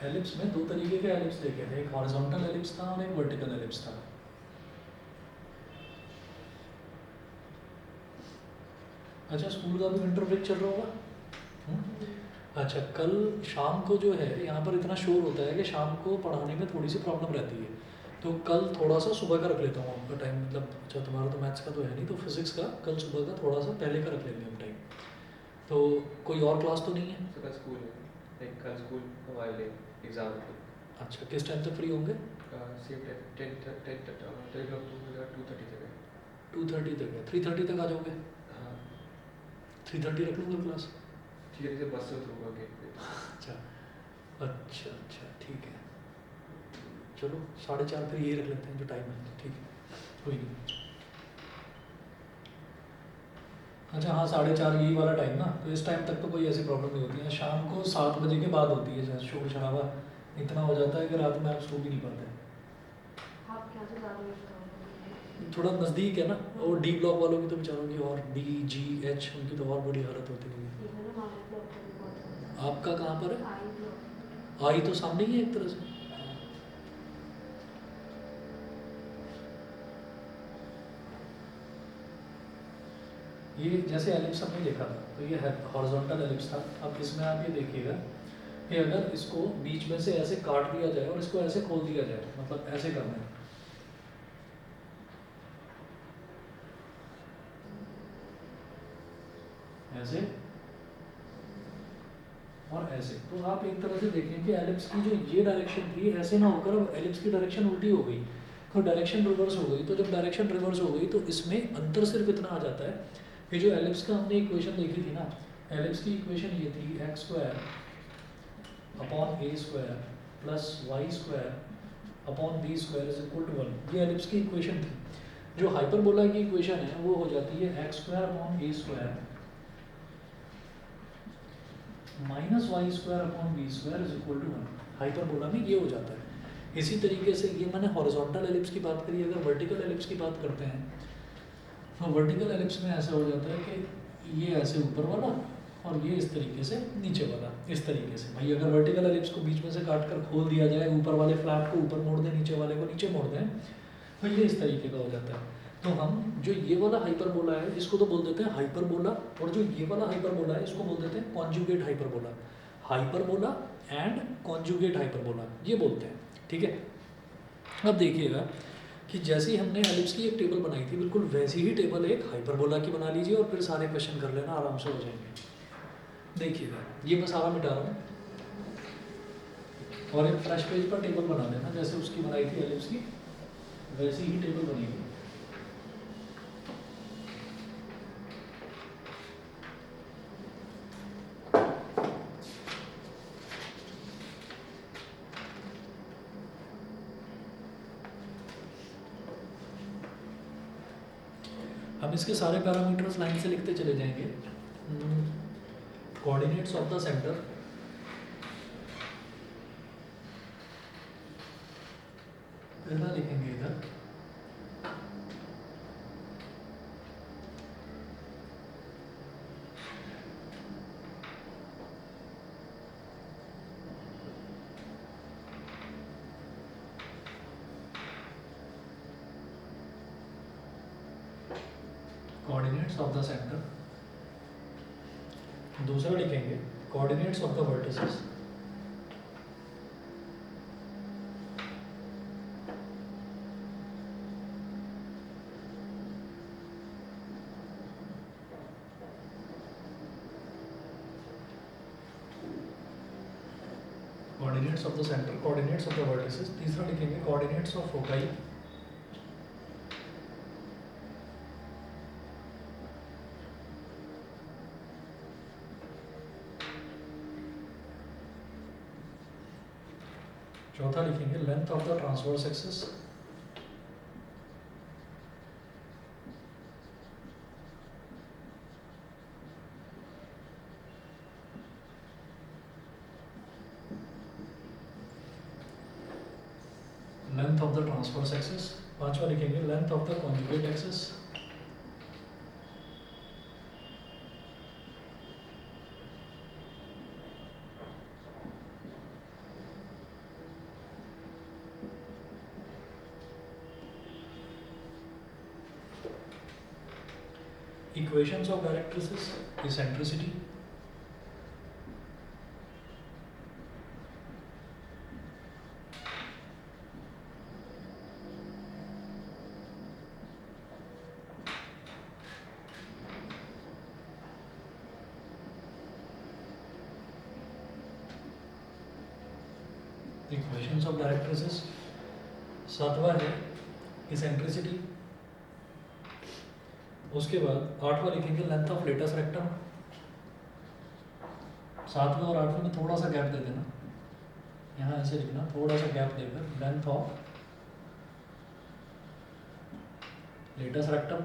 Ellipse में दो तरीके के एलिप्स देखे थे, एक हॉरिजॉन्टल एलिप्स था और एक वर्टिकल एलिप्स था। अच्छा, स्कूल का भी विंटर ब्रेक चल रहा होगा? अच्छा, कल शाम को जो है यहाँ पर इतना शोर होता है कि शाम को पढ़ाने में थोड़ी सी प्रॉब्लम रहती है, तो कल थोड़ा सा सुबह का रख लेता हूँ आपका टाइम, मतलब अच्छा तुम्हारा तो मैथ्स का तो है नहीं, तो फिजिक्स का कल सुबह का थोड़ा सा पहले का रख लेंगे हम टाइम। तो कोई और क्लास तो नहीं है? कल स्कूल है, एक कल स्कूल हमारे लिए एग्ज़ाम है। अच्छा, किस टाइम तक फ्री होंगे? सेम टाइम 10 o'clock to 2:30 तक है। 2:30 तक है, 3:30 तक आ जाओगे? हाँ 3:30 रख लूँगा क्लास। ठीक है, जैसे बस से उतरूँगा गेट पे। अच्छा अच्छा अच्छा, ठीक है, चलो 4:30 फिर यही रख लेते हैं जो टाइम है, ठीक है, कोई नहीं। अच्छा हाँ, 4:30 यही वाला टाइम ना, तो इस टाइम तक तो कोई ऐसी प्रॉब्लम नहीं होती है। शाम को 7 बजे के बाद होती है, जैसे शोर शराबा इतना हो जाता है कि रात में आप सो भी नहीं पाते। आप क्या से ज़्यादा यूज़ करोगे? थोड़ा नज़दीक है ना, और डी ब्लॉक वालों की तो बेचारों की, और डी जी एच उनकी तो और बुरी हालत होती है। ये है ना, हमारे ब्लॉक का भी बहुत होता है। आपका कहाँ पर है? I block. आई तो सामने ही है एक तरह से। ये जैसे एलिप्स हमने देखा था, तो ये हॉरिजॉन्टल एलिप्स था। अब इसमें आप ये देखिएगा कि अगर इसको बीच में से ऐसे काट दिया जाए और इसको ऐसे खोल दिया जाए, मतलब ऐसे करना है, ऐसे और ऐसे, तो आप एक तरह से देखें कि एलिप्स की जो ये डायरेक्शन थी ऐसे ना होकर अब एलिप्स की डायरेक्शन उल्टी हो गई, तो डायरेक्शन रिवर्स हो गई। तो जब डायरेक्शन रिवर्स हो गई तो इसमें अंतर सिर्फ इतना आ जाता है कि जो एलिप्स का हमने इक्वेशन देखी थी ना, एलिप्स की इक्वेशन ये थी x² upon a² plus y² upon b² is equal to 1। ये एलिप्स की इक्वेशन थी। जो हाइपरबोला की इक्वेशन है वो हो जाती है x² upon a² minus y² upon b² is equal to 1। Hyperbola में ये हो जाता है। इसी तरीके से ये मैंने हॉरिजॉन्टल एलिप्स की बात करी, अगर वर्टिकल एलिप्स की बात करते हैं तो वर्टिकल एलिप्स में ऐसा हो जाता है कि ये ऐसे ऊपर वाला और ये इस तरीके से नीचे वाला, इस तरीके से। भाई अगर वर्टिकल एलिप्स को बीच में से काट कर खोल दिया जाए, ऊपर वाले फ्लैट को ऊपर मोड़ दें, नीचे वाले को नीचे मोड़ दें, तो ये इस तरीके का हो जाता है। तो हम जो ये वाला हाइपरबोला है इसको तो बोल देते हैं हाइपरबोला, और जो ये वाला हाइपरबोला है इसको बोल देते हैं conjugate hyperbola. Hyperbola and conjugate hyperbola ये बोलते हैं, ठीक है। अब देखिएगा कि जैसे ही हमने एलिप्स की एक टेबल बनाई थी, बिल्कुल वैसी ही टेबल एक हाइपरबोला की बना लीजिए और फिर सारे क्वेश्चन कर लेना, आराम से हो जाएंगे। देखिएगा ये मैं सारा मिटा रहा हूँ और एक फ्रेश पेज पर टेबल बना लेना, जैसे उसकी बनाई थी एलिप्स की वैसी ही टेबल बनेगी। हम इसके सारे पैरामीटर्स लाइन से लिखते चले जाएंगे। कोऑर्डिनेट्स ऑफ द सेंटर, पहला लिखेंगे इधर कोऑर्डिनेट्स ऑफ द सेंटर, दूसरा लिखेंगे coordinates of the vertices, coordinates of the centre, coordinates of the vertices. तीसरा लिखेंगे कोऑर्डिनेट्स ऑफ फोकाई, चौथा लिखेंगे length of the transverse axis, length of the transverse axis. पांचवा लिखेंगे length of the conjugate axis, equations of directrices, eccentricity, equations of directrices. सातवां है eccentricity. उसके बाद आठवां लिखेंगे लेंथ ऑफ लेटस रेक्टम। सातवें और आठवें में थोड़ा सा गैप दे देना, यहाँ ऐसे लिखना, थोड़ा सा गैप देकर लेंथ ऑफ लेटस रेक्टम।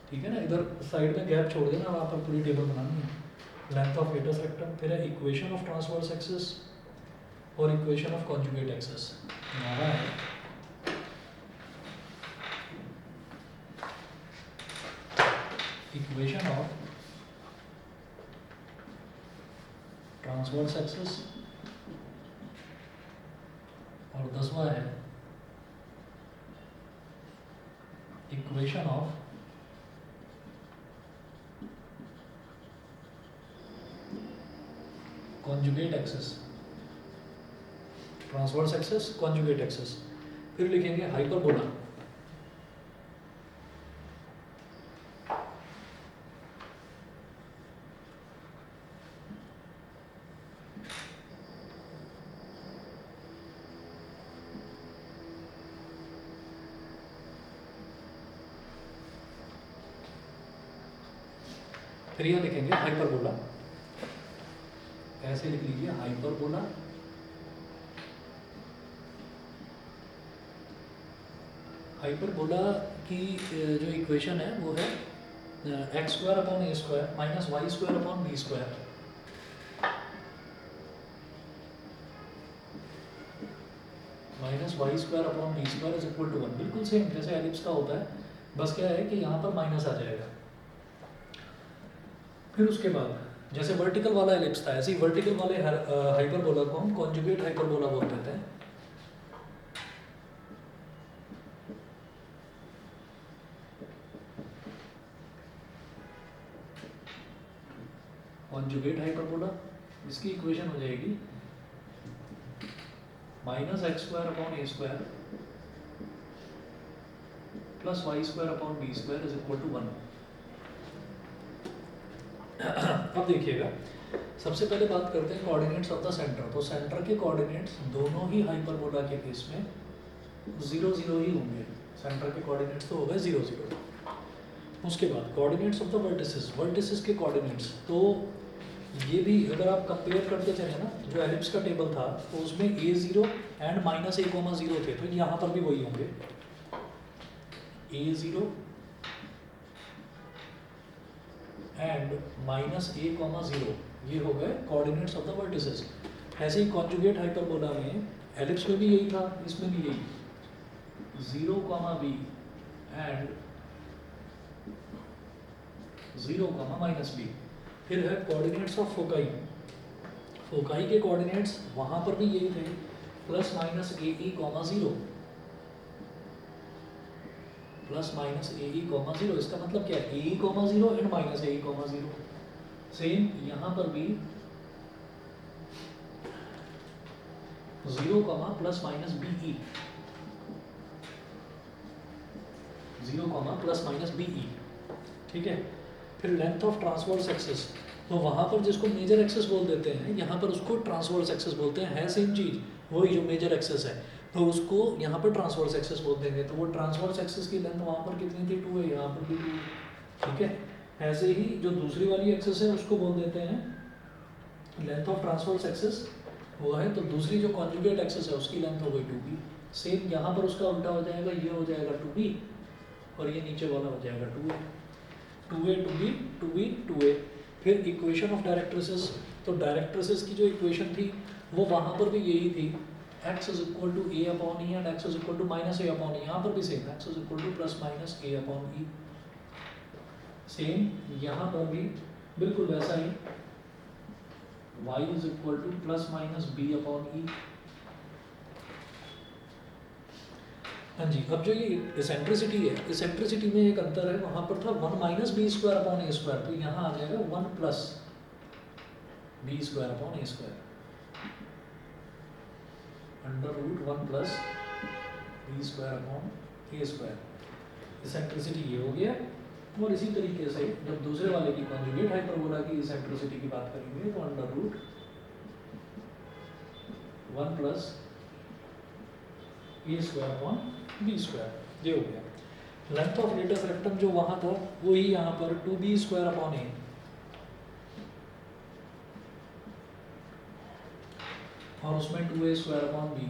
ठीक है ना, इधर साइड में गैप छोड़ देना, वहाँ पर पूरी टेबल बनानी है। लेंथ ऑफ लेटस रेक्टम, फिर है इक्वेशन ऑफ ट्रांसवर्स एक्सिस और इक्वेशन ऑफ कॉन्जुगेट एक्सिस। हमारा है इक्वेशन ऑफ ट्रांसवर्स एक्सिस और 10वां है equation of conjugate axis. Transverse axis, conjugate axis. फिर लिखेंगे हाइपरबोला। फिर यह लिखेंगे हाइपरबोला, ऐसे लिख लीजिए हाइपरबोला। हाइपरबोला की जो इक्वेशन है वो है x square upon a square minus y square upon b square. Minus y square upon b square is equal to 1। बिल्कुल सेम जैसे एलिप्स का होता है, बस क्या है कि यहाँ पर माइनस आ जाएगा। फिर उसके बाद जैसे वर्टिकल वाला एलिप्स था, ऐसे ही वर्टिकल वाले हाइपरबोला को हम कॉन्जुगेट हाइपरबोला बोल देते हैं। कॉन्जुगेट हाइपरबोला, इसकी इक्वेशन हो जाएगी minus x square upon a square plus y square upon b square is equal to 1। अब देखिएगा, सबसे पहले बात करते हैं कोऑर्डिनेट्स ऑफ द सेंटर। तो सेंटर के कोऑर्डिनेट्स दोनों ही हाइपरबोला के केस में 0 0 ही होंगे। सेंटर के कोऑर्डिनेट्स तो हो गए 0 0। उसके बाद coordinates of the vertices, vertices के कोऑर्डिनेट्स, तो ये भी अगर आप कंपेयर करते चले ना, जो एलिप्स का टेबल था तो उसमें a0 एंड माइनस a,0 थे, तो यहाँ पर भी वही होंगे a0 एंड माइनस a,0, ये हो गए कोऑर्डिनेट्स ऑफ द वर्टिसेस। ऐसे ही कॉन्जुगेट हाइपरबोला में एलिप्स में भी यही था, इसमें भी यही 0, b एंड 0, माइनस b। फिर है कोऑर्डिनेट्स ऑफ फोकाई। फोकाई के कोऑर्डिनेट्स वहाँ पर भी यही थे, plus minus ae, 0 plus minus ae, 0। इसका मतलब क्या है, ae, 0 and minus ae, 0। Same यहाँ पर भी 0, plus minus be, 0, plus minus be। ठीक है। फिर लेंथ ऑफ ट्रांसवर्स एक्सिस, तो वहाँ पर जिसको मेजर एक्सिस बोल देते हैं, यहाँ पर उसको ट्रांसवर्स एक्सिस बोलते हैं। है सेम चीज़, वही जो मेजर एक्सिस है, तो उसको यहाँ पर ट्रांसवर्स एक्सिस बोल देंगे। तो वो ट्रांसवर्स एक्सिस की लेंथ वहाँ पर कितनी थी, 2 है, यहाँ पर भी 2 है। ठीक है। ऐसे ही जो दूसरी वाली एक्सिस है उसको बोल देते हैं लेंथ ऑफ ट्रांसवर्स एक्सिस, वो है। तो दूसरी जो कॉन्जुगेट एक्सिस है उसकी लेंथ हो गई 2b। सेम यहाँ पर उसका उल्टा हो जाएगा, ये हो जाएगा 2b और ये नीचे वाला हो जाएगा 2a, 2a 2b 2b 2a। फिर इक्वेशन ऑफ डायरेक्ट्रिसेस, तो डायरेक्ट्रिसेस की जो इक्वेशन थी वो वहाँ पर भी यही थी, x is equal to a upon e and x is equal to minus a upon e. यहाँ पर भी same, x is equal to plus minus a upon e. Same यहाँ पर भी बिल्कुल वैसा ही, y is equal to plus minus b upon e. हाँ जी, अब जो ये इसेंट्रिसिटी है, इसेंट्रिसिटी में एक अंतर है, वहाँ पर था 1 minus b square upon a square, तो यहाँ आ जाएगा 1 plus b square upon a square, under root 1 plus b square upon a square. Eccentricity ये हो गया। और इसी तरीके से जब दूसरे वाले की कॉन्जुगेट हाइपरबोला की इसेंट्रिसिटी की बात करेंगे तो अंडर रूट 1 प्लस ए स्क्वायर अपॉन बी स्क्वायर, ये हो गया। लेंथ ऑफ लेटस रेक्टम जो वहाँ था वही यहाँ पर 2b स्क्वायर अपॉन ए, और उसमें 2a square upon b,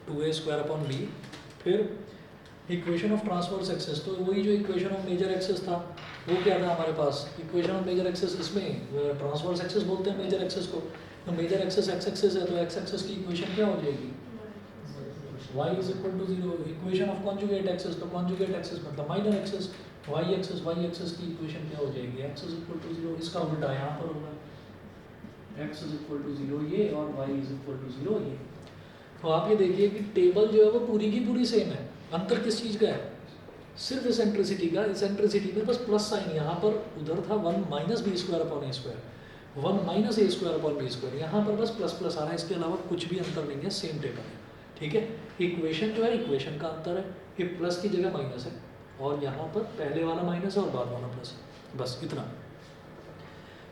2a square upon b. फिर इक्वेशन ऑफ ट्रांसवर्स एक्सेस, तो वही जो इक्वेशन ऑफ मेजर एक्सेस था वो क्या था हमारे पास, इक्वेशन ऑफ मेजर एक्सेस, इसमें ट्रांसवर्स एक्सेस बोलते हैं मेजर एक्सेस को। तो मेजर एक्सेस एक्स एक्सेस है, तो एक्स एक्सेस की इक्वेशन क्या हो जाएगी, y is equal to 0। Equation of conjugate axis, तो कॉन्जुगेट एक्सेस मतलब माइनर एक्सेस, y एक्सेस की इक्वेशन क्या हो जाएगी, x इज इक्वल टू 0। इसका उल्टा यहाँ पर होगा, x इज इक्वल टू 0 ये, और y इज इक्वल टू 0 ये। तो आप ये देखिए कि टेबल जो है वो पूरी की पूरी सेम है, अंतर किस चीज़ का है, सिर्फ इसेंट्रिसिटी का। इसेंट्रिसिटी में बस प्लस साइन, यहाँ पर उधर था 1 minus b square upon a square, 1 minus A square upon b square, यहाँ पर बस प्लस प्लस आ रहा है, इसके अलावा कुछ भी अंतर नहीं है, सेम टेबल है, ठीक है। इक्वेशन जो है इक्वेशन का अंतर है, ये प्लस की जगह माइनस है, और यहाँ पर पहले वाला माइनस है और बाद वाला प्लस है, बस इतना।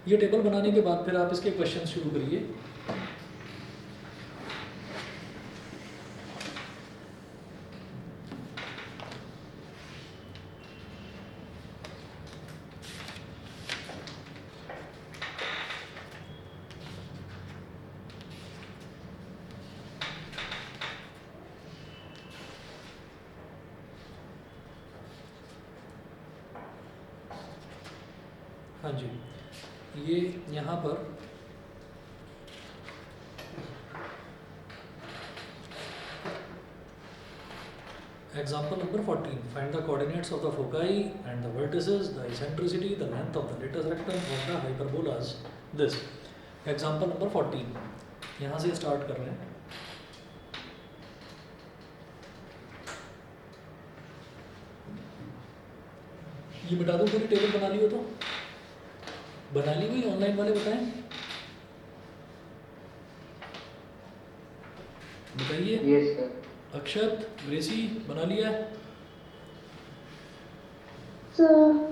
ये टेबल बनाने के बाद फिर आप इसके क्वेश्चन शुरू करिए। हाँ जी, ये यहाँ पर example number 14, find the coordinates of the foci and the vertices, the eccentricity, the length of the latus rectum of the hyperbolas. This example number 14, यहाँ से स्टार्ट कर रहे हैं। ये बता दो, पूरी टेबल बना ली हो तो बना ली हुई, ऑनलाइन वाले बताएं, बताइए। Yes sir. अक्षत, ग्रेसी, बना लिया है? सर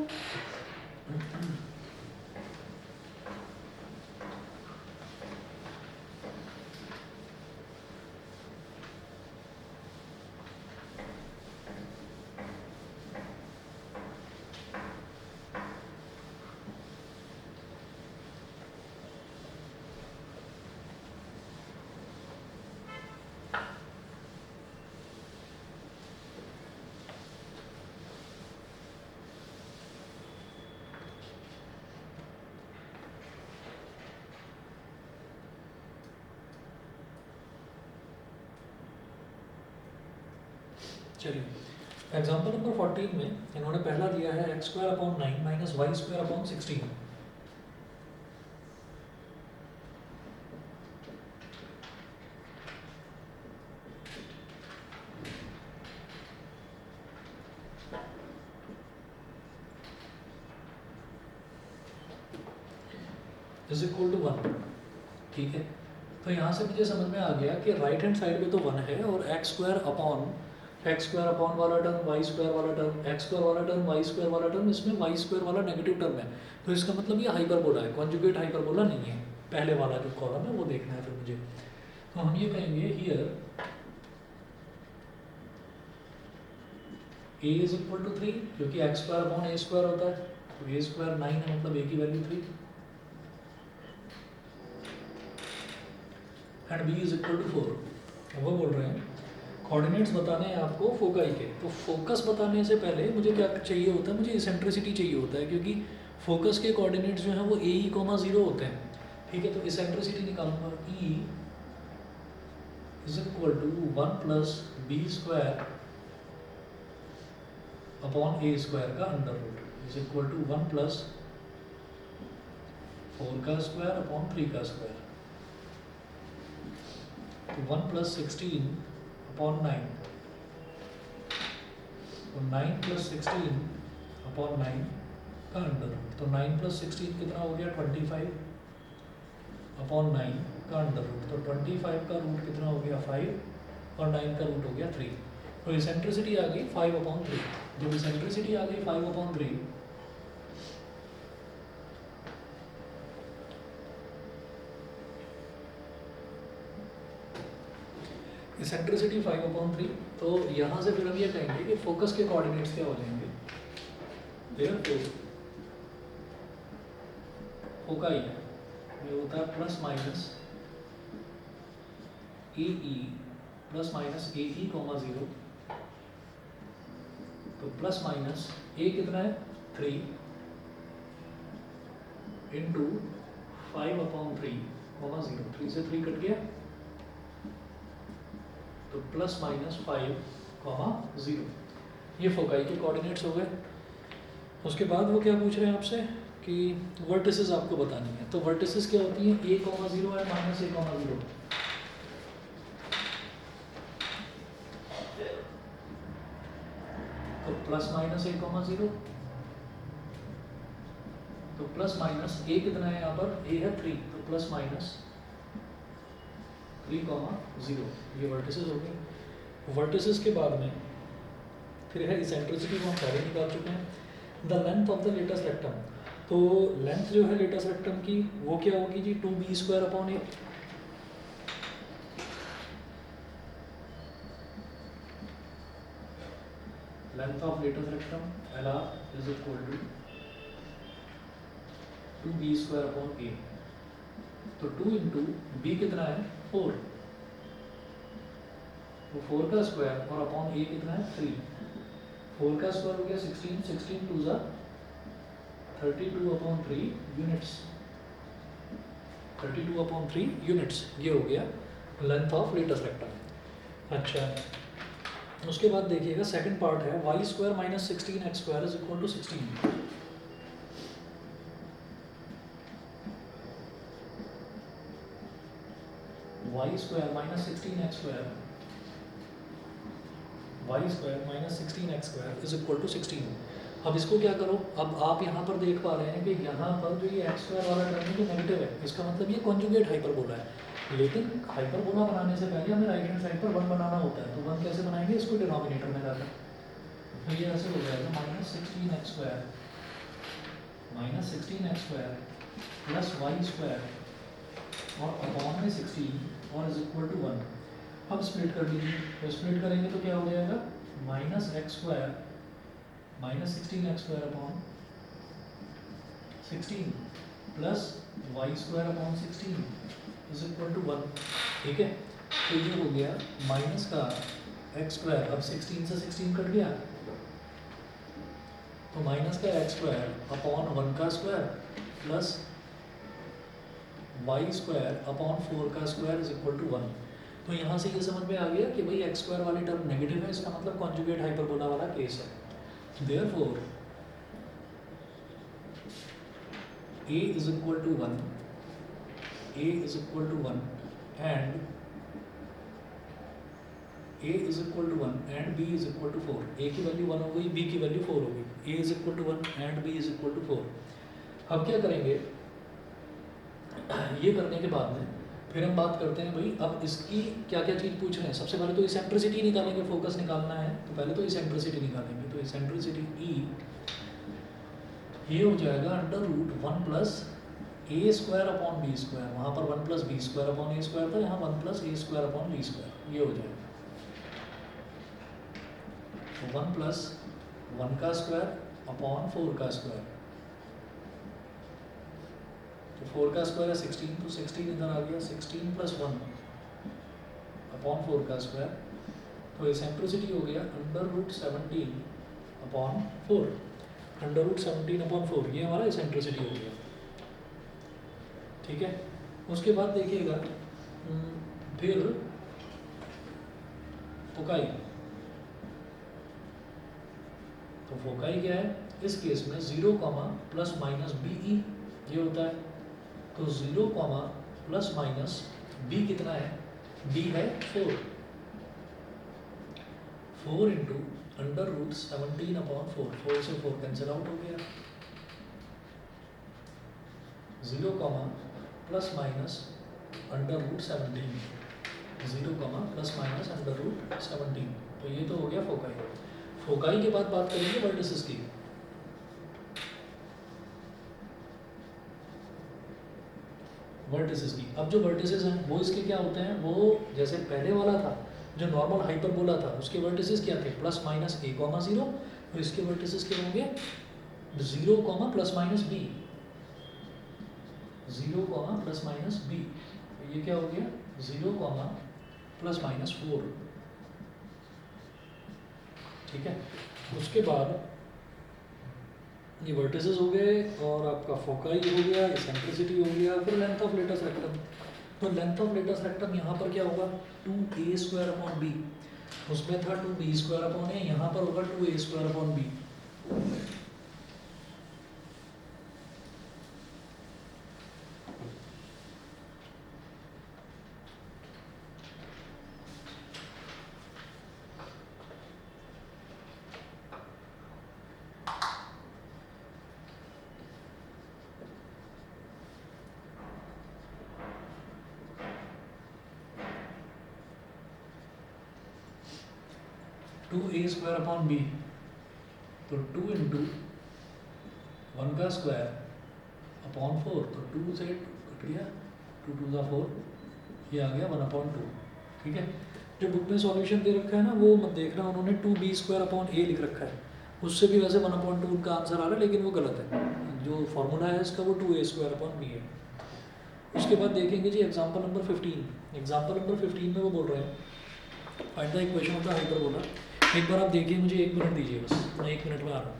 चलिए, एग्जाम्पल नंबर 14 में इन्होंने पहला दिया है x square upon 9 minus y square upon 16। Is equal to 1, ठीक है। तो यहाँ से मुझे समझ में आ गया कि राइट हैंड साइड पे तो 1 है, और एक्स स्क्वायर अपॉन वाला टर्म, वाई स्क्वायर वाला टर्म, एक्स स्क्वायर वाला टर्म, वाई स्क्वायर वाला टर्म, इसमें वाई स्क्वायर वाला नेगेटिव टर्म है, तो इसका मतलब ये हाइपरबोला है, कॉन्जुगेट हाइपरबोला नहीं है। पहले वाला जो कॉलम है वो देखना है फिर मुझे। तो हम ये कहेंगे here a is equal to 3, क्योंकि x square upon a square होता है, तो ए स्क्वायर 9 है, मतलब ए की value 3, and b is equal to 4। वो बोल रहे हैं कोऑर्डिनेट्स बताने हैं आपको फोकाई के, तो फोकस बताने से पहले मुझे क्या चाहिए होता है, मुझे इसेंट्रिसिटी चाहिए होता है, क्योंकि फोकस के कोऑर्डिनेट्स जो हैं वो ए ई कोमा 0 होते हैं, ठीक है। तो इसेंट्रिसिटी निकालूंगा, e is equal to 1 plus b square upon a square का under root, is equal to 1 plus 4 का स्क्वायर अपॉन 3 का स्क्वायर। तो 1 प्लस 16 अपॉन 9, तो 9 + 16 अपॉन 9 का अंडर रूट, तो 9 + 16 कितना हो गया 25 अपॉन 9 का अंडर रूट, तो 25 का रूट कितना हो गया 5 और 9 का रूट हो गया 3। तो इसेंट्रिसिटी आ गई 5/3। जब इसेंट्रिसिटी आ गई 5/3, इसेंट्रिसिटी 5/3, तो यहाँ से फिर हम ये कहेंगे कि फोकस के कोऑर्डिनेट्स क्या हो जाएंगे। देयरफॉर फोकाई ये होता है plus minus AE plus minus AE, 0, तो प्लस माइनस A कितना है 3 इंटू 5/3, 0, 3 से 3 कट गया, तो प्लस माइनस 5, 0। ये फोकाई के कोऑर्डिनेट्स हो गए। उसके बाद वो क्या पूछ रहे हैं आपसे कि वर्टिसेस आपको बतानी है। तो वर्टिसेस क्या होती हैं, A, 0 है माइनस A, 0। तो प्लस माइनस A, 0, तो प्लस माइनस A कितना है यहाँ पर, A है 3, तो प्लस माइनस 3, 0। ये वर्टिसेस हो गए। वर्टिसेस के बाद में फिर है इसेंट्रिसिटी, को हम पहले निकाल चुके हैं। The length of the latus rectum, तो लेंथ जो है लेटस रेक्टम की वो क्या होगी जी 2b²/a। Length of latus rectum LR is equal to 2b²/a। तो 2 इंटू बी कितना है 4, तो 4 का स्क्वायर और अपॉन a कितना है 3। 4 का स्क्वायर हो गया 16, 16 2 ज़ा 32/3 यूनिट्स, 32/3 यूनिट्स। ये हो गया लेंथ ऑफ लेटस रेक्टम। अच्छा, उसके बाद देखिएगा सेकंड पार्ट है y² - 16x² is equal to 16। y² - 16x², y² - 16x² is equal to 16। अब इसको क्या करो, अब आप यहाँ पर देख पा रहे हैं कि यहाँ पर जो ये x² वाला टर्म है तो नेगेटिव है, इसका मतलब ये कॉन्जुगेट हाइपरबोला है। लेकिन हाइपरबोला बनाने से पहले हमें राइट हैंड साइड पर 1 बनाना होता है। तो 1 कैसे बनाएंगे, इसको डिनोमिनेटर में लाकर, तो ये ऐसे हो जाएगा -16x² प्लस y² और अपॉन में 16 और इज इक्वल टू 1। अब स्प्लिट कर लीजिए, तो स्प्लिट करेंगे तो क्या हो जाएगा -x² -16x² upon 16 plus y² upon 16 is equal to 1। ठीक है, तो ये हो गया माइनस का x², अब 16 से 16 कट गया, तो माइनस का x² अपॉन 1 का स्क्वायर प्लस y² अपॉन 4 का स्क्वायर इज इक्वल टू 1। तो यहाँ से ये समझ में आ गया कि भाई x² वाली टर्म नेगेटिव है, इसका मतलब कॉन्जुगेट हाइपरबोला वाला केस है। Therefore a is equal to 1, a is equal to 1 and a is equal to 1 and b is equal to 4। a की वैल्यू 1 हो गई, b की वैल्यू 4 हो गई, a is equal to 1 and b is equal to 4। अब क्या करेंगे, ये करने के बाद में फिर हम बात करते हैं भाई अब इसकी क्या क्या चीज़ पूछ रहे हैं। सबसे पहले तो इसेंट्रिसिटी निकालेंगे, फोकस निकालना है तो पहले तो इसेंट्रिसिटी निकालेंगे। तो इसेंट्रिसिटी E ये हो जाएगा √1 प्लस a² अपॉन b²। वहाँ पर 1 प्लस b² अपॉन a² था, यहाँ 1 प्लस a² अपॉन b²। ये हो जाएगा 1 प्लस 1 का स्क्वायर अपॉन 4 का स्क्वायर, तो 4 का स्क्वायर है 16, तो 16 इधर आ गया, 16 प्लस 1 अपॉन 4 का स्क्वायर। तो इसेंट्रिसिटी हो गया √17 अपॉन 4, √17 अपॉन 4, ये हमारा इसेंट्रिसिटी हो गया। ठीक है, उसके बाद देखिएगा फिर फोकाई। तो फोकाई क्या है इस केस में, 0, प्लस माइनस BE ये होता है। तो 0, प्लस माइनस b कितना है, b है 4, 4 इंटू अंडर रूट 17/4, 4 से 4 कैंसिल आउट हो गया, 0 comma plus minus under root 17, 0 comma plus minus under root 17। तो ये तो हो गया फोकाई। फोकाई के बाद बात करेंगे वर्टिसेस की। वर्टिसेस की, अब जो वर्टिसेस हैं वो इसके क्या होते हैं, वो जैसे पहले वाला था जो नॉर्मल हाइपरबोला था उसके वर्टिसेस क्या थे, प्लस माइनस a कॉमा 0, और इसके वर्टिसेस क्या होंगे 0 comma plus minus b, 0 comma plus minus b। तो ये क्या हो गया 0 कॉमा प्लस माइनस 4। ठीक है, उसके बाद ये वर्टिसेस हो गए और आपका फोकाई हो गया, एसेंट्रिसिटी हो गया, फिर लेंथ ऑफ लेटस रेक्टम। तो लेंथ ऑफ लेटस रेक्टम यहाँ पर क्या होगा 2a² b, उसमें था 2b² a, यहाँ पर होगा 2a² b। Two a square upon b, तो 2 इंटू 1 का स्क्वायर अपॉन 4, तो 2 से कट गया, 2 2 ज़ा 4, ये आ गया 1/2। ठीक है, जो बुक में सॉल्यूशन दे रखा है ना वो मत देखना, उन्होंने 2b² अपॉन a लिख रखा है, उससे भी वैसे 1/2 उनका आंसर आ रहा है, लेकिन वो गलत है। जो फॉर्मूला है इसका वो 2a² अपॉन b है। उसके बाद देखेंगे जी एग्जाम्पल नंबर 15। एग्जाम्पल नंबर 15 में वो बोल रहे हैं find the equation of the hyperbola. एक बार आप देखिए, मुझे 1 मिनट दीजिए बस, मैं 1 मिनट में आ रहा हूँ।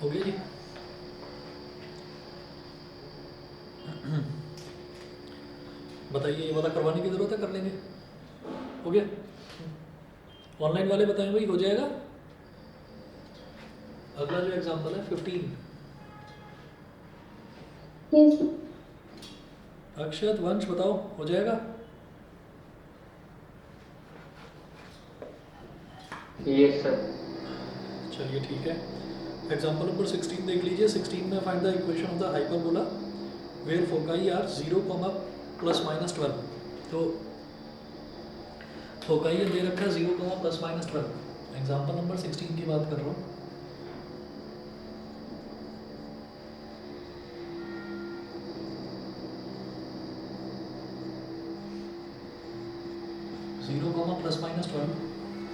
हो गया जी। बताइए, ये वाला करवाने की ज़रूरत है, कर लेंगे। हो गया। ऑनलाइन वाले बताएं भाई, हो जाएगा। अगला जो एग्जांपल है 15। Yes. अक्षत, वंश बताओ, हो जाएगा। Yes sir. चलिए ठीक है। एग्जांपल नंबर 16 देख लीजिए। 16 में find the equation of the hyperbola where foci are 0, ±12। तो फोकाई दे रखा है 0, ±12। एग्जांपल नंबर 16 की बात कर रहा हूँ। ±12,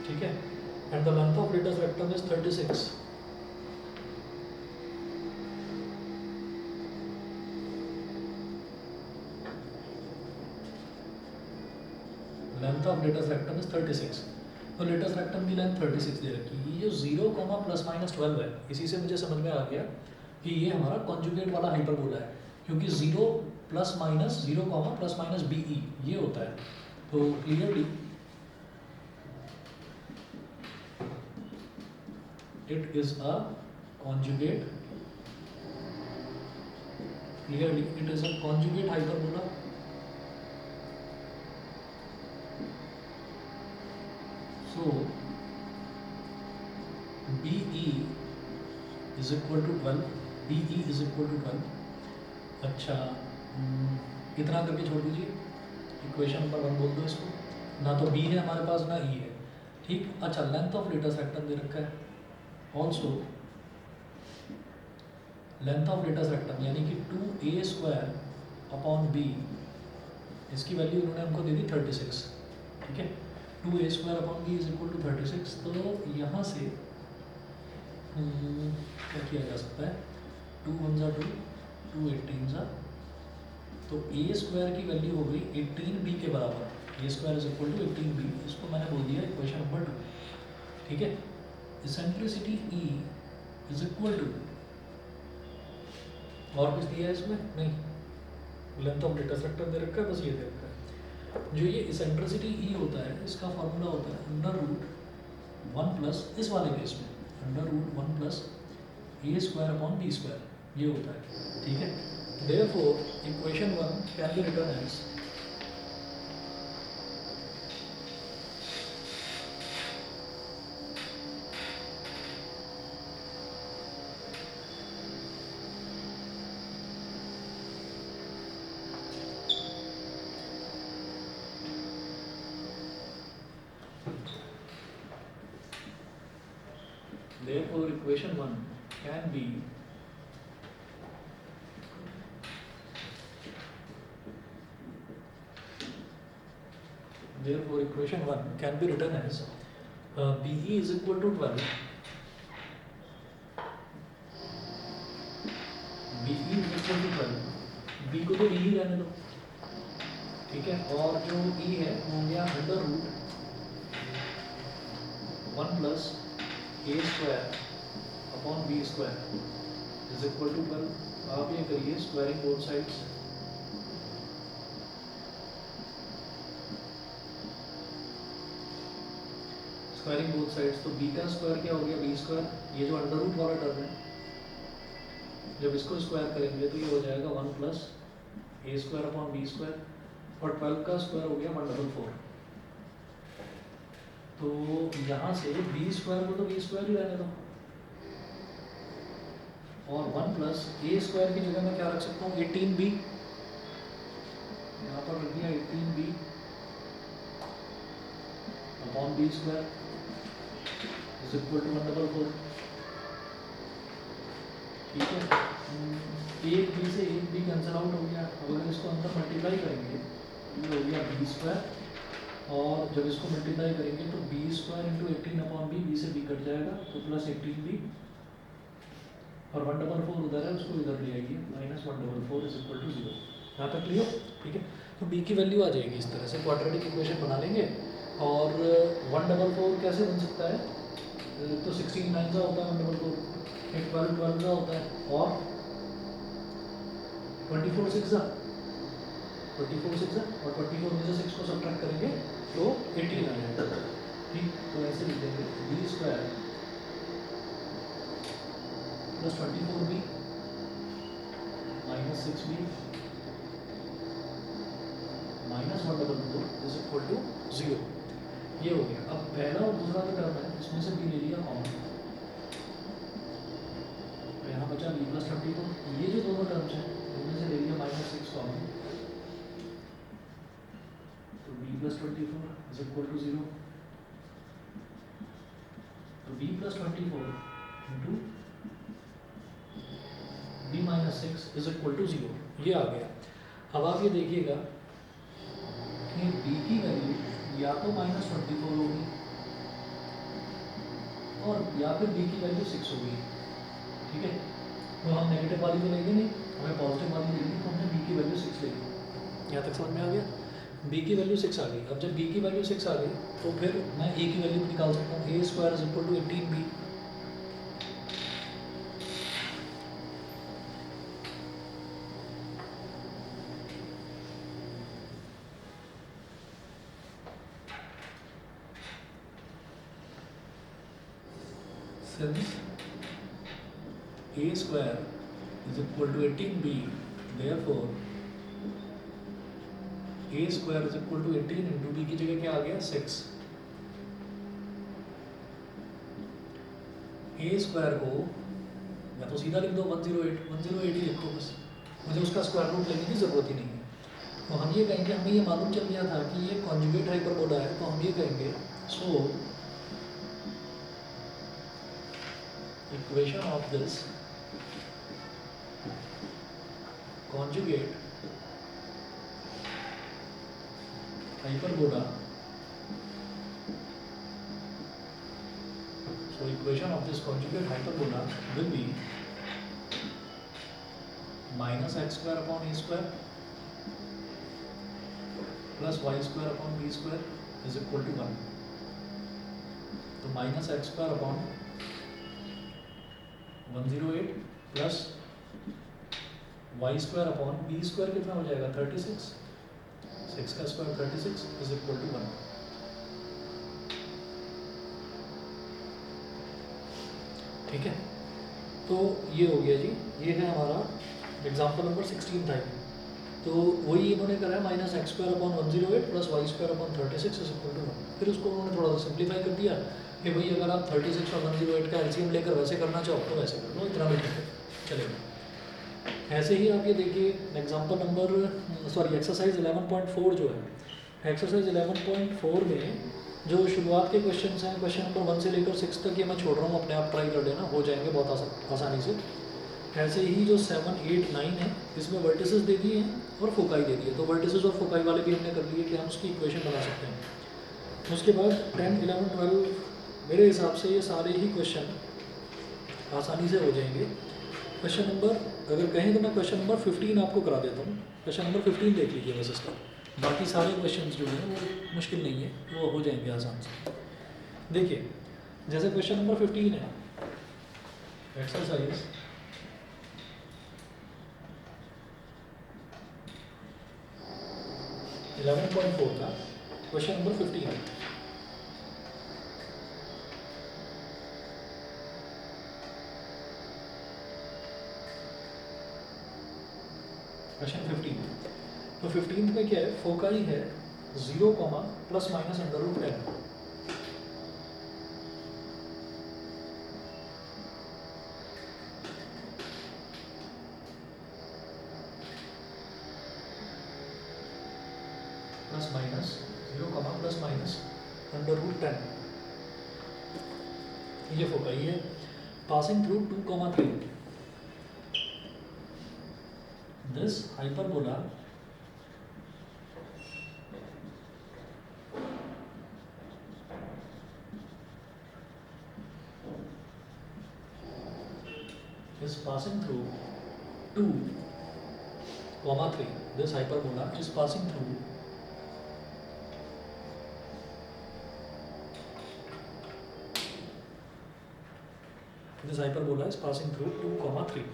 ठीक है। And the length of latus rectum is 36। Length of latus rectum is 36। तो लेटस रेक्टम की लेंथ 36 दे रखी है। ये जो 0, ±12 है, इसी से मुझे समझ में आ गया कि ये हमारा कॉन्जुगेट वाला हाइपरबोला है, क्योंकि 0 ± 0, ±BE ये होता है। तो clearly it is a conjugate, clearly it is a conjugate hyperbola. So BE is equal to 12, BE is equal to 12। अच्छा, इतना करके छोड़ दीजिए, इक्वेशन नंबर 1 बोल दो इसको। ना तो B है हमारे पास, ना E है, ठीक। अच्छा, लेंथ ऑफ लेटस रेक्टम दे रखा है, also length of latus rectum यानी कि 2a² b, इसकी वैल्यू उन्होंने हमको दे दी 36, ठीक है। 2a² b is equal to 36। तो यहाँ से क्या किया जा सकता है, 2 1 × 2, 2 18 × तो a² की वैल्यू हो गई 18b के बराबर। a² is equal to 18b, इसको मैंने बोल दिया इक्वेशन नंबर 2, ठीक है। Eccentricity E is equal to, और कुछ दिया है इसमें नहीं, लेंथ ऑफ लेटस रेक्टम दे रखा है, बस ये दे रखा है। जो ये इसेंट्रिसिटी E होता है, इसका फॉर्मूला होता है √1+, इस वाले केस में √1+ a² b², ये होता है, ठीक है। Therefore equation 1 can be written as therefore equation 1 can be written as BE is equal to 12, BE is equal to 12, B को तो B ही रहने दो, ठीक है। और जो E है वो हो गया √1+ a² b² is equal to 12। आप ये करिए squaring both sides, squaring both sides. तो b का स्क्वायर क्या हो गया, b², ये जो अंडर रूट वाला टर्म है, जब इसको स्क्वायर करेंगे तो ये हो जाएगा 1+ a² b², और 12 का स्क्वायर हो गया 144। तो यहाँ से b² को तो b² ही रहने दो, और 1+ a² की जगह मैं क्या रख सकता हूँ, 18b, यहाँ पर रख दिया 18b b² is equal to 144, ठीक है। एक b से एक b कैंसिल आउट हो गया। अब अगर इसको अंदर मल्टीप्लाई करेंगे, ये हो गया b², और जब इसको मल्टीप्लाई करेंगे तो b² × 18b, b से b कट जाएगा, तो प्लस 18b, और 144 उधर है, उसको इधर ले आइए, -144 इज इक्वल टू 0। यहाँ तक क्लियर, ठीक है। तो b की वैल्यू आ जाएगी इस तरह से, क्वाड्रेटिक इक्वेशन बना लेंगे। और 144 कैसे बन सकता है, तो 16 9 होता है 144, एक 12 का होता है और 24 6 और 24 में से 6 को सब्ट्रैक्ट करेंगे तो 18 आ जाएगा। ठीक, तो ऐसे लिख देंगे b square plus 24b minus 6b minus 122 is equal to 0। ये हो गया। अब पहला और दूसरा जो टर्म है इसमें से b ले लिया कॉमन, तो यहाँ बचा b प्लस 24। ये जो दोनों टर्म्स हैं इनमें से ले लिया माइनस 6 कॉमन, तो b plus 24 is equal to 0। तो b plus 24 into b minus 6 is equal to 0, ये आ गया। अब आप ये देखिएगा कि b की वैल्यू या तो माइनस 24 होगी और या फिर b की वैल्यू 6 होगी। ठीक है, तो हम नेगेटिव वाली तो लेंगे नहीं, हमें पॉजिटिव वाली लेंगे, तो हमने b की वैल्यू 6 ले ली। यहाँ तक समझ में आ गया? b की वैल्यू 6 आ गई। अब जब b की वैल्यू 6 आ गई तो फिर मैं a की वैल्यू निकाल सकता हूँ। a square is equal to 18b। Since a square is equal to 18b, therefore a square is equal to 18 into b की जगह क्या आ गया 6। a स्क्वायर को या तो सीधा लिख दो 108 ही लिखो बस, मुझे उसका स्क्वायर रूट लेने की ज़रूरत ही नहीं है। तो हम ये कहेंगे, हमें ये मालूम चल गया था कि ये कॉन्जुगेट हाइपरबोला है, तो हम ये कहेंगे सो equation of this conjugate hyperbola, so equation of this conjugate hyperbola will be minus x square upon a square plus y square upon b square is equal to 1। तो minus x square upon 108 plus y square upon b square कितना हो जाएगा 36, 6 का square 36 is equal to 1। ठीक है, तो ये हो गया जी, ये है हमारा एग्जाम्पल नंबर 16 था। तो वही इन्होंने करा है minus x square upon 108 plus y square upon 36 is equal to 1। फिर उसको उन्होंने थोड़ा सा सिंप्लीफाई कर दिया कि भाई अगर आप 36 और 108 का एलसीएम लेकर वैसे करना चाहो तो वैसे कर लो, इतना भी ठीक है, चलेगा। ऐसे ही आप ये देखिए एग्जाम्पल नंबर एक्सरसाइज 11.4 जो है, एक्सरसाइज 11.4 में जो शुरुआत के क्वेश्चन हैं, क्वेश्चन नंबर 1 से लेकर 6 तक, ये मैं छोड़ रहा हूँ, अपने आप ट्राई कर लेना, हो जाएंगे बहुत आसानी से। ऐसे ही जो 7, 8, 9 है इसमें वर्टिसेस दे दिए हैं और फोकाई दे दी है, तो वर्टिसेस और फोकाई वाले भी हमने कर लिए कि हम उसकी इक्वेशन बना सकते हैं। उसके बाद 10, 11, 12 मेरे हिसाब से ये सारे ही क्वेश्चन आसानी से हो जाएंगे। क्वेश्चन नंबर अगर कहें तो मैं क्वेश्चन नंबर 15 आपको करा देता हूँ। क्वेश्चन नंबर 15 देख लीजिए बस इसका, बाकी सारे क्वेश्चन जो हैं वो मुश्किल नहीं है, वो हो जाएंगे आसान से। देखिए जैसे क्वेश्चन नंबर 15 है, एक्सरसाइज 11.4 का क्वेश्चन नंबर 15 है। क्वेश्चन 15, तो 15 में क्या है, फोकाई है 0, plus minus under root 10। Plus minus 0, plus minus under root 10, ये फोकाई है। Passing through 2, 3, this hyperbola is passing through 2, 3. This hyperbola is passing through 2, This hyperbola is passing through 2, 3.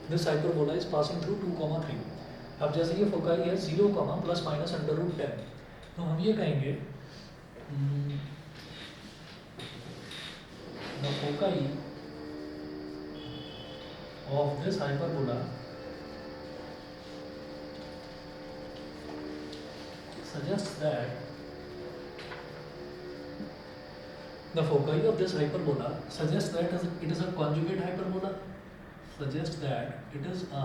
This hyperbola is passing through 2, 3. अब जैसे ये foci है 0, plus minus under root 10, तो हम ये कहेंगे the foci of this hyperbola suggests that the foci of this hyperbola suggests that it is a conjugate hyperbola. Suggests that it is a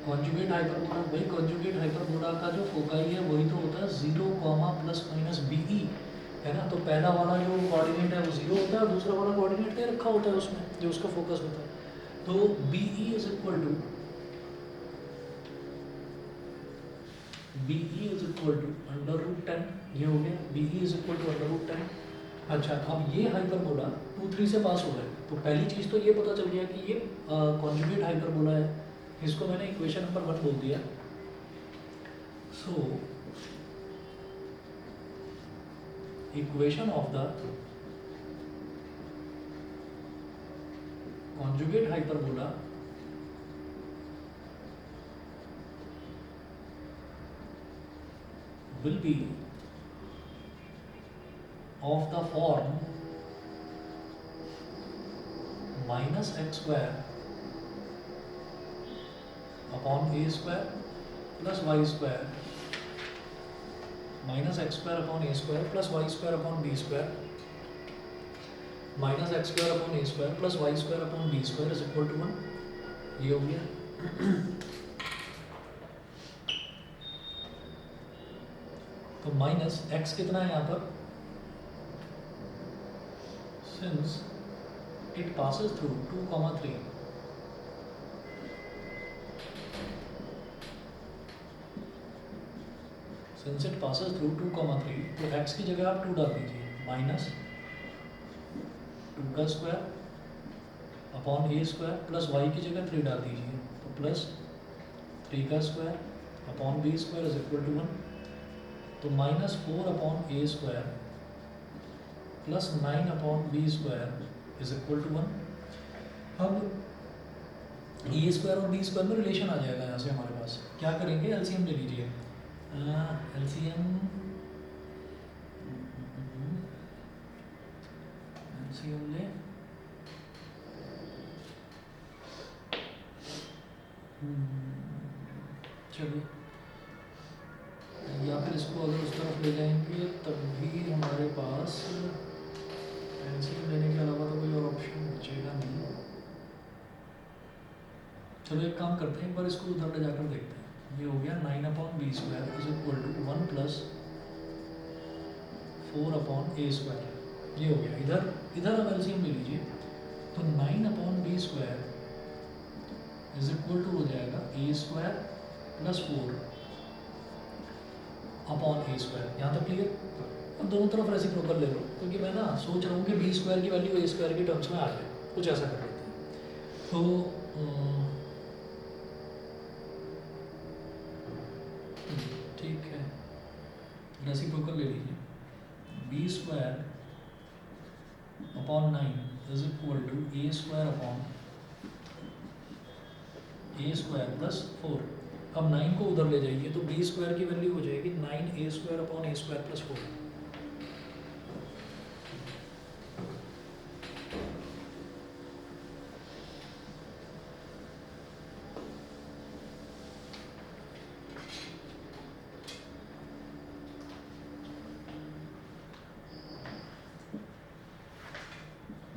conjugate hyperbola. भाई conjugate hyperbola का जो foci है वही तो होता है 0, प्लस माइनस बीई, है ना. तो पहला वाला जो कोऑर्डिनेट है वो 0 होता है और दूसरा वाला कोऑर्डिनेट क्या रखा होता है उसमें जो उसका फोकस होता है. तो BE is equal to under root 10. ये हो गया BE is equal to under root 10. अच्छा, अब ये हाइपरबोला 2, 3 से पास हो गए, तो पहली चीज़ तो ये पता चल गया कि ये कॉन्जुगेट हाइपरबोला है. इसको मैंने इक्वेशन नंबर 1 बोल दिया. So equation of the conjugate hyperbola will be of the form minus x square upon a square plus y square minus x square upon a square plus y square upon b square minus x square upon a square plus y square upon b square is equal to 1. ये हो गया. तो minus x कितना है यहाँ पर, since it passes through 2, 3. Since it passes through 2, 3, तो x की जगह आप 2 डाल दीजिए. माइनस 2 का square upon a square plus y की जगह 3 डाल दीजिए. तो प्लस 3 का square upon b square is equal to 1. तो minus 4 upon a square plus 9 upon b square is equal to 1. अब ए स्क्वायर और बी स्क्वायर में रिलेशन आ जाएगा यहाँ से हमारे पास. क्या करेंगे, एलसीएम ले लीजिए. एलसीएम ले चलिए, या फिर इसको अगर उस तरफ ले जाएंगे तब भी हमारे पास एलसीएम लेने के अलावा तो कोई और ऑप्शन बचेगा नहीं. चलो एक काम करते हैं, एक बार इसको उधर ले जाकर देखते हैं. ये हो गया 9 upon b square is equal to 1 plus 4 upon a square. ये हो गया. इधर आप एलसीएम ले लीजिए. तो 9 upon b square is equal to हो जाएगा a square plus 4 upon a square. यहाँ तक क्लियर. अब दोनों तरफ रेसिप्रोकल ले लो, क्योंकि मैं ना सोच रहा हूँ कि बी स्क्वायर की वैल्यू ए स्क्वायर के टर्म्स में आ जाए. कुछ ऐसा कर लेते हैं. तो ठीक है, रेसिप्रोकल ले लीजिए. B square upon 9 is equal to a square upon a square plus 4. अब 9 को उधर ले जाइए तो बी स्क्वायर की वैल्यू हो जाएगी 9 a square upon a square plus 4.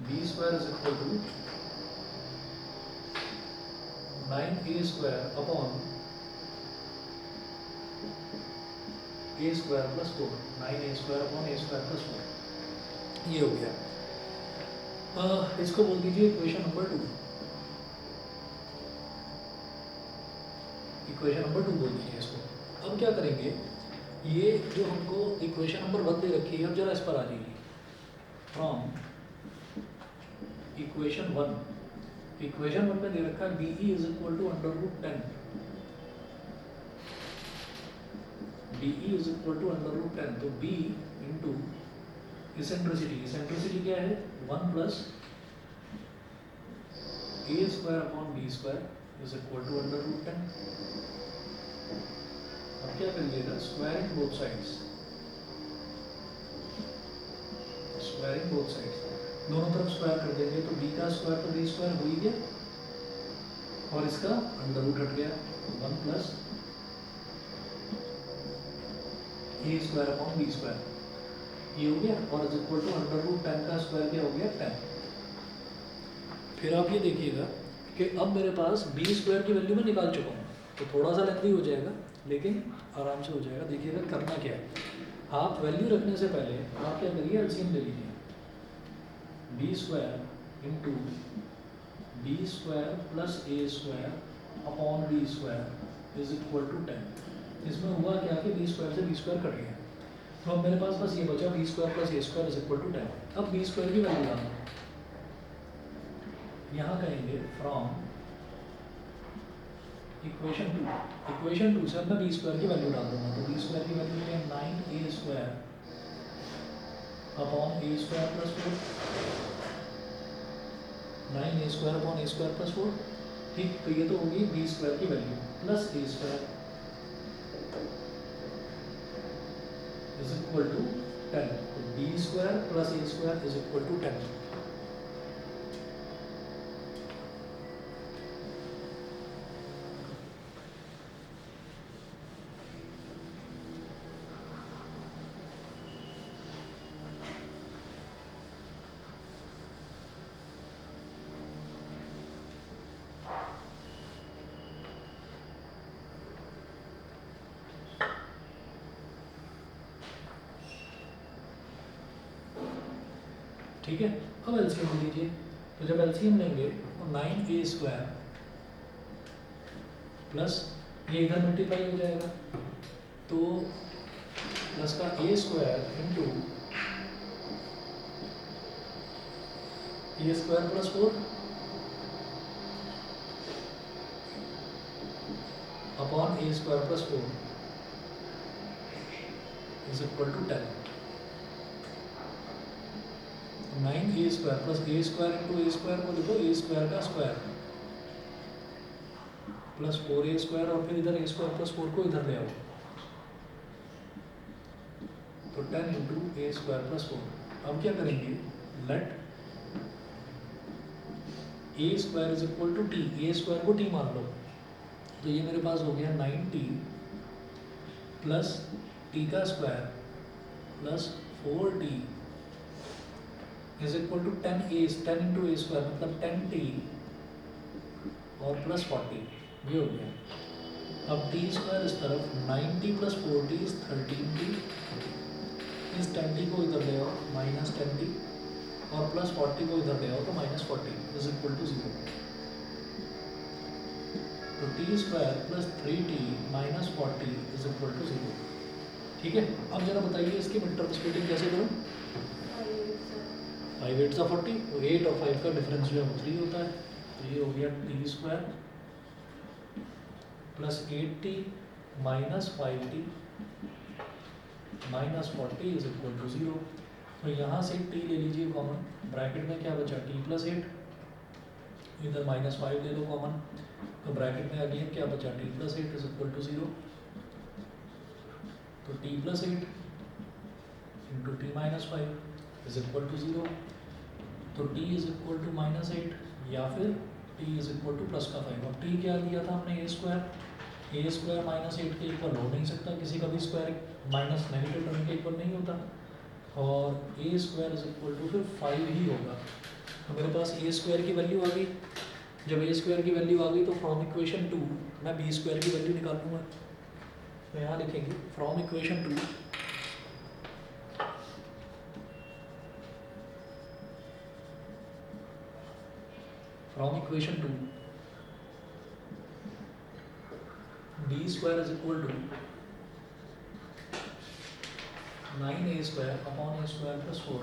B square is equal to 9a square upon a square plus 4. 9a square upon a square plus 4. ये हो गया. इसको बोल दीजिए इक्वेशन नंबर 2, इक्वेशन नंबर 2 बोल दीजिए इसको। अब क्या करेंगे, ये जो हमको इक्वेशन नंबर 1 दे रखी है, अब जरा इस पर आ जाइए। फ्रॉम इक्वेशन 1, इक्वेशन 1 में दे रखा है BE is equal to √10, BE is equal to √10, तो B इंटू इसेंट्रिसिटी, इसेंट्रिसिटी क्या है 1 plus a square upon b square is equal to √10। अब क्या करिएगा, squaring both sides, squaring both sides, दोनों तरफ स्क्वायर कर देंगे तो b का स्क्वायर तो b स्क्वायर हो ही गया और इसका अंडर रूट हट गया, 1 plus a square upon b square ये हो गया और इज इक्वल टू √10 का स्क्वायर क्या हो गया 10। फिर आप ये देखिएगा कि अब मेरे पास b स्क्वायर की वैल्यू मैं निकाल चुका हूँ, तो थोड़ा सा लेंथी हो जाएगा लेकिन आराम से हो जाएगा। देखिएगा करना क्या है, आप वैल्यू रखने से पहले आप क्या करिए, एलसीएम ले लीजिए, b square into b square plus a square upon b square is equal to 10। इसमें हुआ क्या कि b स्क्वायर से b स्क्वायर कट गया, तो अब मेरे पास बस ये बचा b square plus a square is equal to 10। अब b स्क्वायर की वैल्यू डालना, यहाँ कहेंगे फ्रॉम इक्वेशन 2, इक्वेशन 2 से अब मैं b स्क्वायर की वैल्यू डाल दूंगा, तो b स्क्वायर की वैल्यू है 9a square upon a square plus 4, 9a square upon a square plus 4। ठीक, तो ये तो होगी b स्क्वायर की value plus a square is equal to 10, तो b square plus a square is equal to 10। ठीक है, अब एलसीएम लीजिए, तो जब एलसीएम लेंगे तो 9a स्क्वायर प्लस ये इधर मल्टीप्लाई हो जाएगा, तो प्लस का a square into a square plus 4 upon a square plus 4 is equal to 10। 9a square plus a square into a square को देखो, a स्क्वायर का स्क्वायर प्लस 4a स्क्वायर और फिर इधर a स्क्वायर प्लस 4 को इधर ले आओ, तो 10 इंटू a स्क्वायर प्लस 4। अब क्या करेंगे, let a square is equal to t, a square को t मान लो, तो ये मेरे पास हो गया 9t प्लस t का square plus 4t is equal to 10 into a square मतलब 10t और प्लस 40, ये हो गया। अब t स्क्वायर इस तरफ 9t plus 4t is 13t, इस 10t को इधर ले आओ माइनस 10t और प्लस 40 को इधर ले आओ तो माइनस 40 इज इक्वल टू 0। तो t square plus 3t minus 40 is equal to 0। ठीक है, अब जरा बताइए इसकी मिड टर्म स्प्लिटिंग कैसे करूँ। 5 8 सा 40, तो 8 और 5 का डिफरेंस जो है वो 3 होता है, तो ये हो गया t square plus 8t minus 5t minus 40 is equal to 0। तो यहाँ से t ले लीजिए कॉमन, ब्रैकेट में क्या बचा t प्लस 8, इधर माइनस 5 ले लो कॉमन, तो ब्रैकेट में अगेन क्या बचा t plus 8 is equal to 0। तो t plus 8 into t minus 5 is equal to 0। तो t is equal to minus 8 या फिर t is equal to plus का 5। अब t क्या दिया था हमने, a स्क्वायर माइनस 8 के इक्वल हो नहीं सकता, किसी का भी स्क्वायर माइनस नेगेटिव टर्म के इक्वल नहीं होता, और a square is equal to फिर 5 ही होगा। तो मेरे पास a स्क्वायर की वैल्यू आ गई, जब a स्क्वायर की वैल्यू आ गई तो फ्रॉम इक्वेशन 2 मैं b स्क्वायर की वैल्यू निकालूंगा, तो यहाँ लिखेंगे from equation 2 b from equation 2 b square is equal to 9a square upon a square plus 4.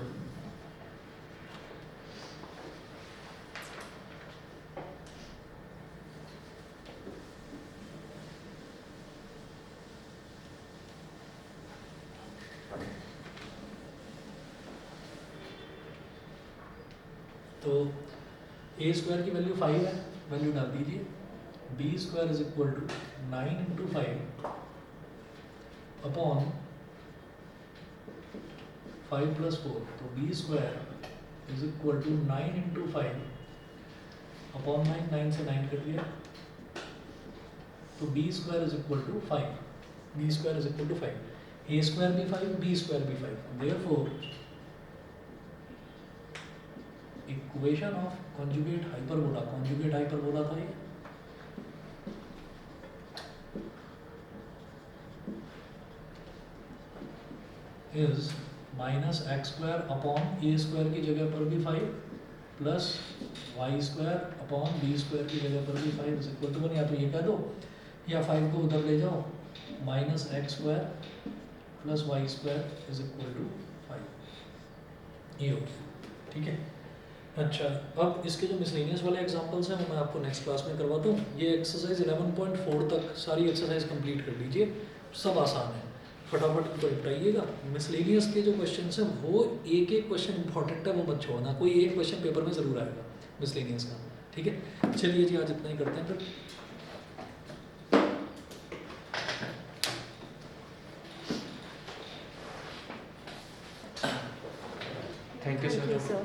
तो a स्क्वायर की वैल्यू 5 है, वैल्यू डाल दीजिए। b square is equal to 9 into 5 upon 5 plus 4, तो b square is equal to 9 into 5 upon 9, 9 से 9 cut गया, तो b square is equal to 5, b square is equal to 5, a square भी 5, b square भी 5, therefore equation of conjugate hyperbola था ये, is minus x square upon a square की जगह पर भी 5 plus y square upon b square की जगह पर भी 5 इज इक्वल टू 1, या तो ये कह दो या 5 को उधर ले जाओ, minus x square plus y square is equal to 5, ये हो गया, ठीक है। अच्छा, अब इसके जो मिसलेनियस वाले एग्जांपल्स हैं वो मैं आपको नेक्स्ट क्लास में करवाता हूँ। ये एक्सरसाइज 11.4 तक सारी एक्सरसाइज कंप्लीट कर लीजिए, सब आसान है, फटाफट इनको निपटाइएगा। मिसलेनियस के जो क्वेश्चन हैं वो एक एक क्वेश्चन इंपॉर्टेंट है, वो मत छोड़ना, कोई एक क्वेश्चन पेपर में ज़रूर आएगा मिसलेनियस का, ठीक है। चलिए जी, आज इतना ही करते हैं फिर। Thank you Thank you, sir. sir.